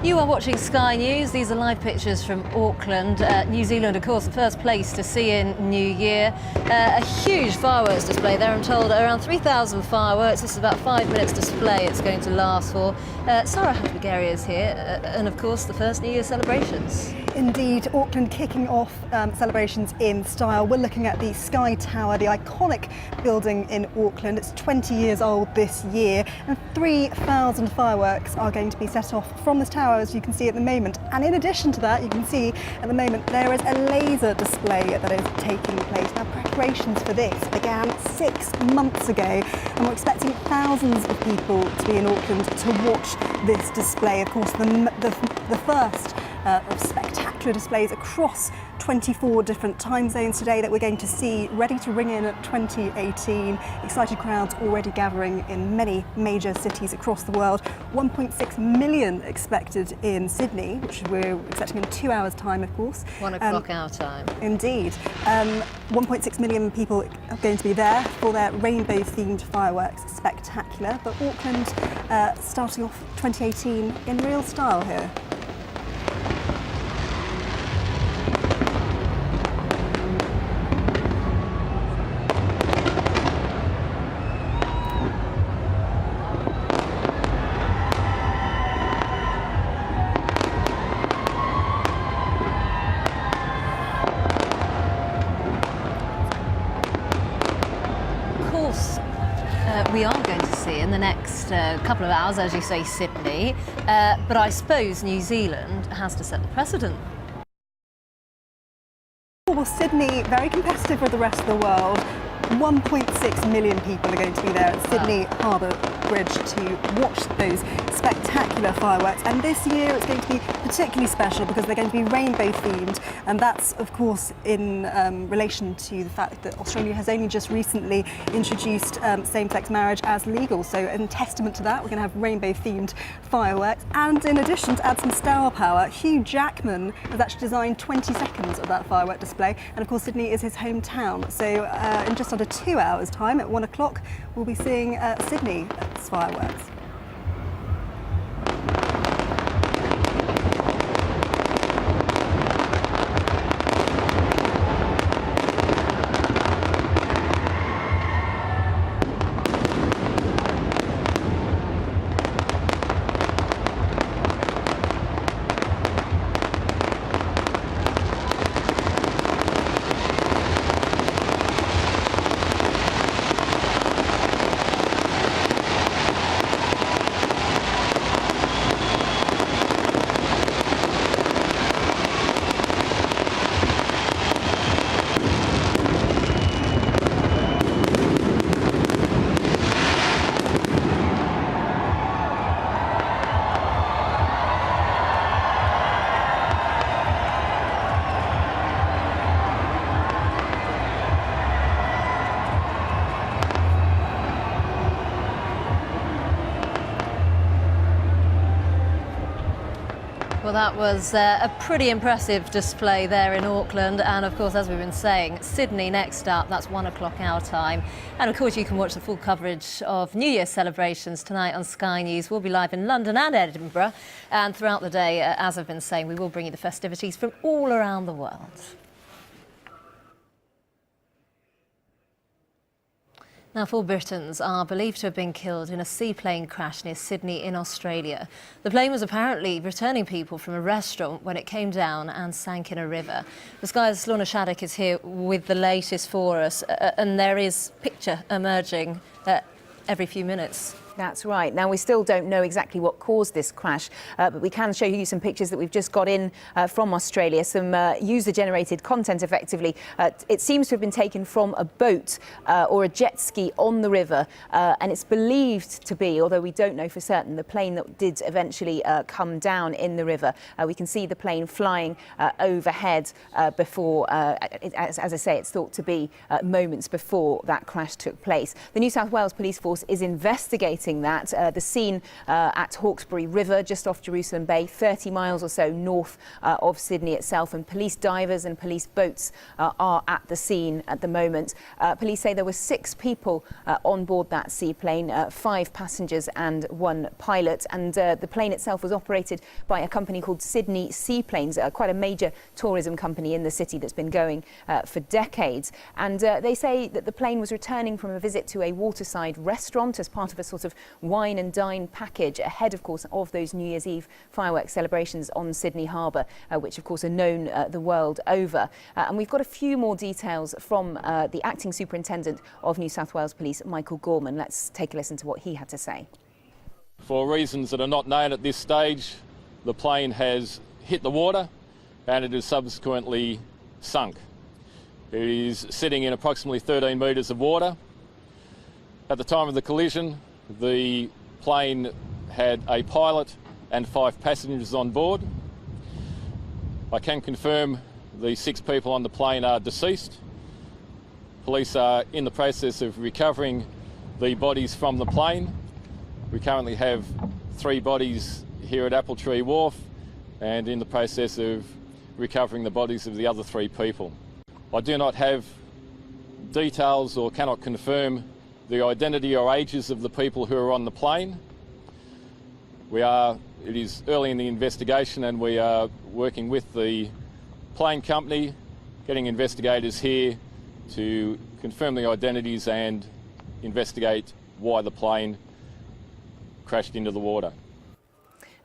You are watching Sky News. These are live pictures from Auckland. New Zealand, of course, the first place to see in New Year. A huge fireworks display there, I'm told, around 3,000 fireworks. This is about 5 minutes display it's going to last for. Sarah Hatwigeri is here, and of course the first New Year celebrations. Indeed, Auckland kicking off celebrations in style. We're looking at the Sky Tower, the iconic building in Auckland. It's 20 years old this year, and 3,000 fireworks are going to be set off from this tower, as you can see at the moment. And in addition to that, you can see at the moment there is a laser display that is taking place. Now, preparations for this began 6 months ago, and we're expecting thousands of people to be in Auckland to watch this display. Of course, the first of spectacular displays across 24 different time zones today that we're going to see, ready to ring in at 2018. Excited crowds already gathering in many major cities across the world. 1.6 million expected in Sydney, which we're expecting in 2 hours' time, of course. 1 o'clock our time. Indeed. 1.6 million people are going to be there for their rainbow-themed fireworks. Spectacular. But Auckland starting off 2018 in real style here. We are going to see in the next couple of hours, as you say, Sydney, but I suppose New Zealand has to set the precedent. Well, Sydney, very competitive with the rest of the world. 1.6 million people are going to be there at Sydney Harbour Bridge to watch those spectacular fireworks. And this year it's going to be particularly special because they're going to be rainbow themed, and that's of course in relation to the fact that Australia has only just recently introduced same-sex marriage as legal. So in testament to that, we're going to have rainbow themed fireworks. And in addition, to add some star power, Hugh Jackman has actually designed 20 seconds of that firework display, and of course Sydney is his hometown. So in just under 2 hours time, at 1 o'clock, we'll be seeing Sydney's fireworks. Well, that was a pretty impressive display there in Auckland, and of course, as we've been saying, Sydney next up. That's 1 o'clock our time, and of course you can watch the full coverage of New Year celebrations tonight on Sky News. We'll be live in London and Edinburgh, and throughout the day, as I've been saying, we will bring you the festivities from all around the world. Now, 4 Britons are believed to have been killed in a seaplane crash near Sydney in Australia. The plane was apparently returning people from a restaurant when it came down and sank in a river. The Sky's Lorna Shattuck is here with the latest for us, and there is picture emerging every few minutes. That's right. Now, we still don't know exactly what caused this crash, but we can show you some pictures that we've just got in from Australia, some user-generated content, effectively. It seems to have been taken from a boat or a jet ski on the river, and it's believed to be, although we don't know for certain, the plane that did eventually come down in the river. We can see the plane flying overhead before, as I say, it's thought to be moments before that crash took place. The New South Wales Police Force is investigating investigating that. The scene at Hawkesbury River, just off Jerusalem Bay, 30 miles or so north of Sydney itself, and police divers and police boats are at the scene at the moment. Police say there were 6 people on board that seaplane, 5 passengers and 1 pilot, and the plane itself was operated by a company called Sydney Seaplanes, quite a major tourism company in the city that's been going for decades. And they say that the plane was returning from a visit to a waterside restaurant as part of a sort of wine and dine package ahead, of course, of those New Year's Eve fireworks celebrations on Sydney Harbour, which of course are known the world over. And we've got a few more details from the Acting Superintendent of New South Wales Police, Michael Gorman. Let's take a listen to what he had to say. For reasons that are not known at this stage, the plane has hit the water and it is subsequently sunk. It is sitting in approximately 13 metres of water. At the time of the collision, the plane had a pilot and 5 passengers on board. I can confirm the 6 people on the plane are deceased. Police are in the process of recovering the bodies from the plane. We currently have 3 bodies here at Appletree Wharf and in the process of recovering the bodies of the other 3 people. I do not have details or cannot confirm the identity or ages of the people who are on the plane. It is early in the investigation and we are working with the plane company, getting investigators here to confirm the identities and investigate why the plane crashed into the water.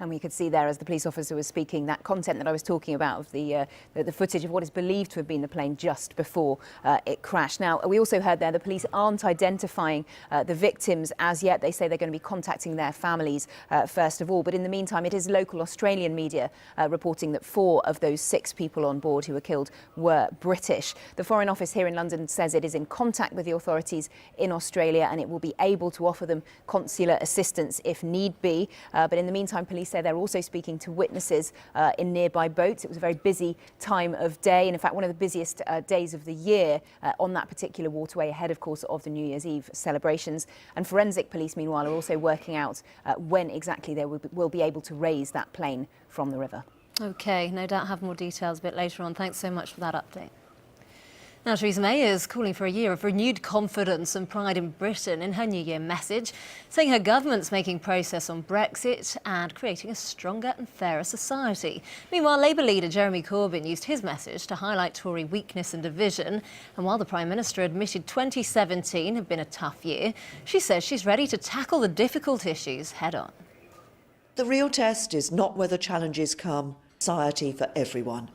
And we could see there, as the police officer was speaking, that content that I was talking about of the footage of what is believed to have been the plane just before it crashed. Now, we also heard there the police aren't identifying the victims as yet. They say they're going to be contacting their families first of all. But in the meantime, it is local Australian media reporting that 4 of those 6 people on board who were killed were British. The Foreign Office here in London says it is in contact with the authorities in Australia and it will be able to offer them consular assistance if need be. But in the meantime, police say they're also speaking to witnesses in nearby boats. It was a very busy time of day, and in fact one of the busiest days of the year on that particular waterway ahead, of course, of the New Year's Eve celebrations. And forensic police, meanwhile, are also working out when exactly they will be able to raise that plane from the river. OK, no doubt have more details a bit later on. Thanks so much for that update. Now, Theresa May is calling for a year of renewed confidence and pride in Britain in her New Year message, saying her government's making progress on Brexit and creating a stronger and fairer society. Meanwhile, Labour leader Jeremy Corbyn used his message to highlight Tory weakness and division. And while the Prime Minister admitted 2017 had been a tough year, she says she's ready to tackle the difficult issues head on. The real test is not whether challenges come, society for everyone.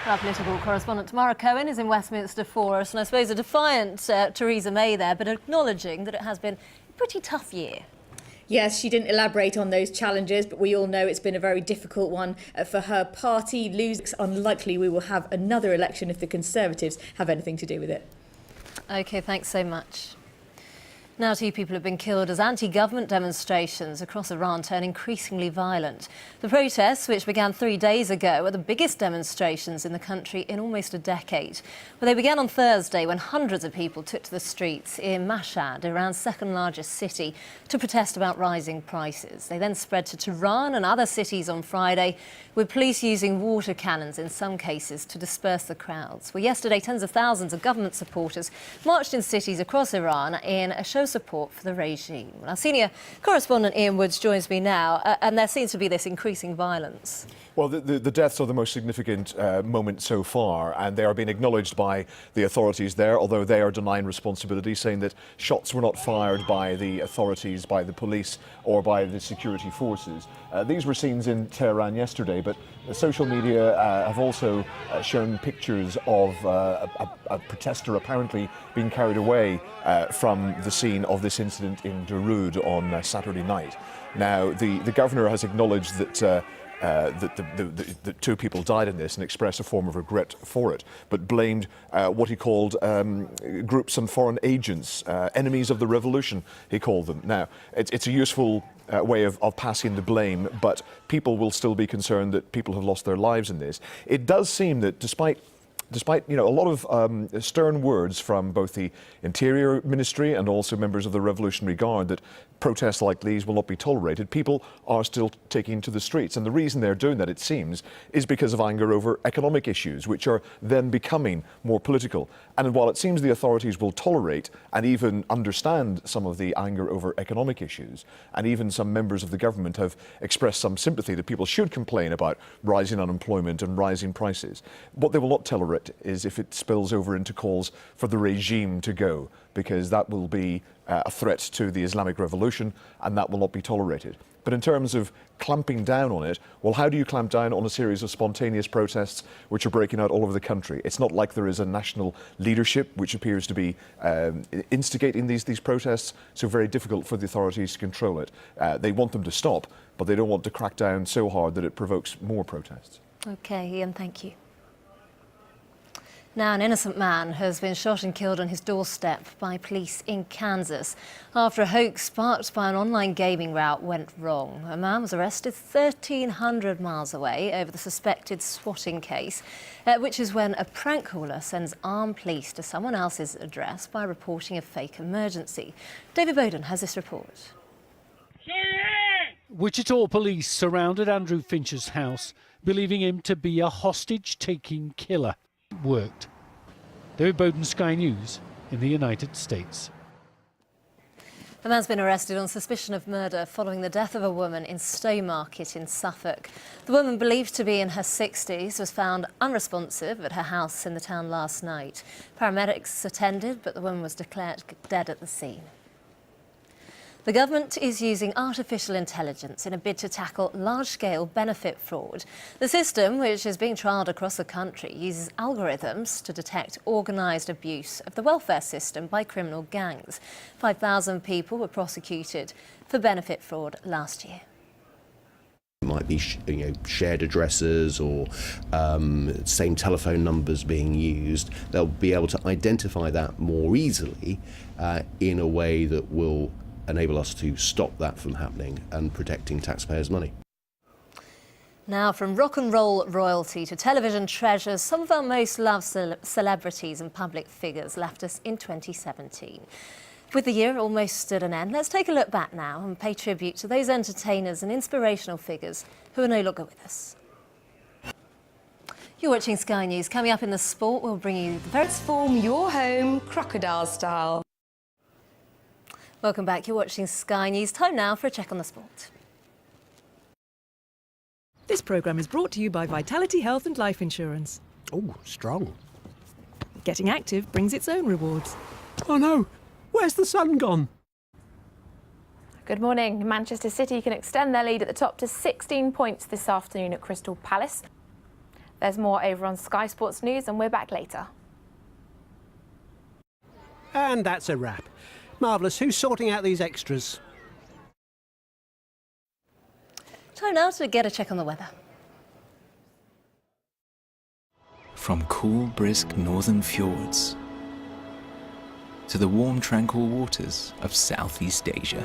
Our political correspondent Tamara Cohen is in Westminster for us, and I suppose a defiant Theresa May there, but acknowledging that it has been a pretty tough year. Yes, she didn't elaborate on those challenges, but we all know it's been a very difficult one for her party. It's unlikely we will have another election if the Conservatives have anything to do with it. OK, thanks so much. Now 2 people have been killed as anti-government demonstrations across Iran turn increasingly violent. The protests, which began 3 days ago, are the biggest demonstrations in the country in almost a decade. Well, they began on Thursday when hundreds of people took to the streets in Mashhad, Iran's second largest city, to protest about rising prices. They then spread to Tehran and other cities on Friday, with police using water cannons in some cases to disperse the crowds. Well, yesterday, tens of thousands of government supporters marched in cities across Iran in a show of support for the regime. Our senior correspondent Ian Woods joins me now, and there seems to be this increasing violence. Well, the deaths are the most significant moment so far, and they are being acknowledged by the authorities there, although they are denying responsibility, saying that shots were not fired by the authorities, by the police or by the security forces. These were scenes in Tehran yesterday, but social media have also shown pictures of a protester apparently being carried away from the scene of this incident in Darude on Saturday night. Now, the governor has acknowledged that the 2 people died in this and expressed a form of regret for it, but blamed what he called groups and foreign agents, enemies of the revolution, he called them. Now, it's a useful way of passing the blame, but people will still be concerned that people have lost their lives in this. It does seem that despite despite a lot of stern words from both the Interior Ministry and also members of the Revolutionary Guard that protests like these will not be tolerated, people are still taking to the streets. And the reason they're doing that, it seems, is because of anger over economic issues, which are then becoming more political. And while it seems the authorities will tolerate and even understand some of the anger over economic issues, and even some members of the government have expressed some sympathy that people should complain about rising unemployment and rising prices, what they will not tolerate is if it spills over into calls for the regime to go, because that will be a threat to the Islamic Revolution and that will not be tolerated. But in terms of clamping down on it, well, how do you clamp down on a series of spontaneous protests which are breaking out all over the country? It's not like there is a national leadership which appears to be instigating these protests, so very difficult for the authorities to control it. They want them to stop, but they don't want to crack down so hard that it provokes more protests. OK, Ian, thank you. Now, an innocent man has been shot and killed on his doorstep by police in Kansas after a hoax sparked by an online gaming route went wrong. A man was arrested 1,300 miles away over the suspected swatting case, which is when a prank caller sends armed police to someone else's address by reporting a fake emergency. David Bowden has this report. Wichita police surrounded Andrew Finch's house, believing him to be a hostage-taking killer. Worked. David Bowden, Sky News in the United States. The man's been arrested on suspicion of murder following the death of a woman in Stowmarket in Suffolk. The woman, believed to be in her 60s, was found unresponsive at her house in the town last night. Paramedics attended, but the woman was declared dead at the scene. The government is using artificial intelligence in a bid to tackle large-scale benefit fraud. The system, which is being trialled across the country, uses algorithms to detect organised abuse of the welfare system by criminal gangs. 5,000 people were prosecuted for benefit fraud last year. It might be shared addresses or same telephone numbers being used. They'll be able to identify that more easily in a way that will enable us to stop that from happening and protecting taxpayers' money. Now, from rock and roll royalty to television treasures, some of our most loved celebrities and public figures left us in 2017. With the year almost at an end, let's take a look back now and pay tribute to those entertainers and inspirational figures who are no longer with us. You're watching Sky News. Coming up in the sport, we'll bring you the very... Transform your home crocodile style. Welcome back. You're watching Sky News. Time now for a check on the sport. This programme is brought to you by Vitality Health and Life Insurance. Oh, strong. Getting active brings its own rewards. Oh no, where's the sun gone? Good morning. Manchester City can extend their lead at the top to 16 points this afternoon at Crystal Palace. There's more over on Sky Sports News and we're back later. And that's a wrap. Marvellous. Who's sorting out these extras? Time now to get a check on the weather. From cool, brisk northern fjords to the warm, tranquil waters of Southeast Asia.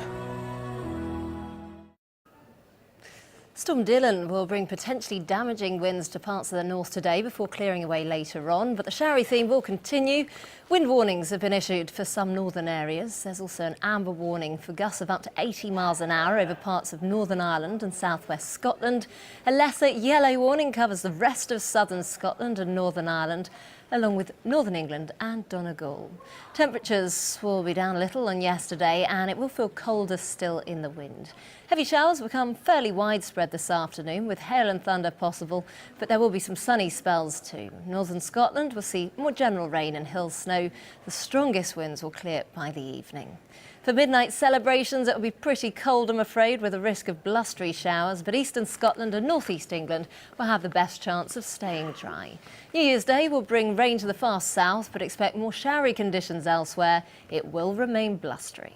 Storm Dylan will bring potentially damaging winds to parts of the north today before clearing away later on, but the showery theme will continue. Wind warnings have been issued for some northern areas. There's also an amber warning for gusts of up to 80 miles an hour over parts of Northern Ireland and southwest Scotland. A lesser yellow warning covers the rest of southern Scotland and Northern Ireland, along with northern England and Donegal. Temperatures will be down a little on yesterday and it will feel colder still in the wind. Heavy showers become fairly widespread this afternoon with hail and thunder possible, but there will be some sunny spells too. Northern Scotland will see more general rain and hill snow. The strongest winds will clear by the evening. For midnight celebrations, it will be pretty cold, I'm afraid, with a risk of blustery showers, but eastern Scotland and northeast England will have the best chance of staying dry. New Year's Day will bring rain to the far south, but expect more showery conditions elsewhere. It will remain blustery.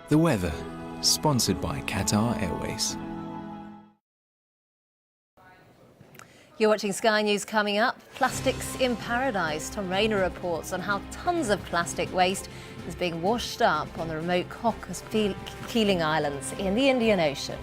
The weather, sponsored by Qatar Airways. You're watching Sky News. Coming up, plastics in paradise. Tom Rayner reports on how tons of plastic waste is being washed up on the remote Cocos Keeling Islands in the Indian Ocean.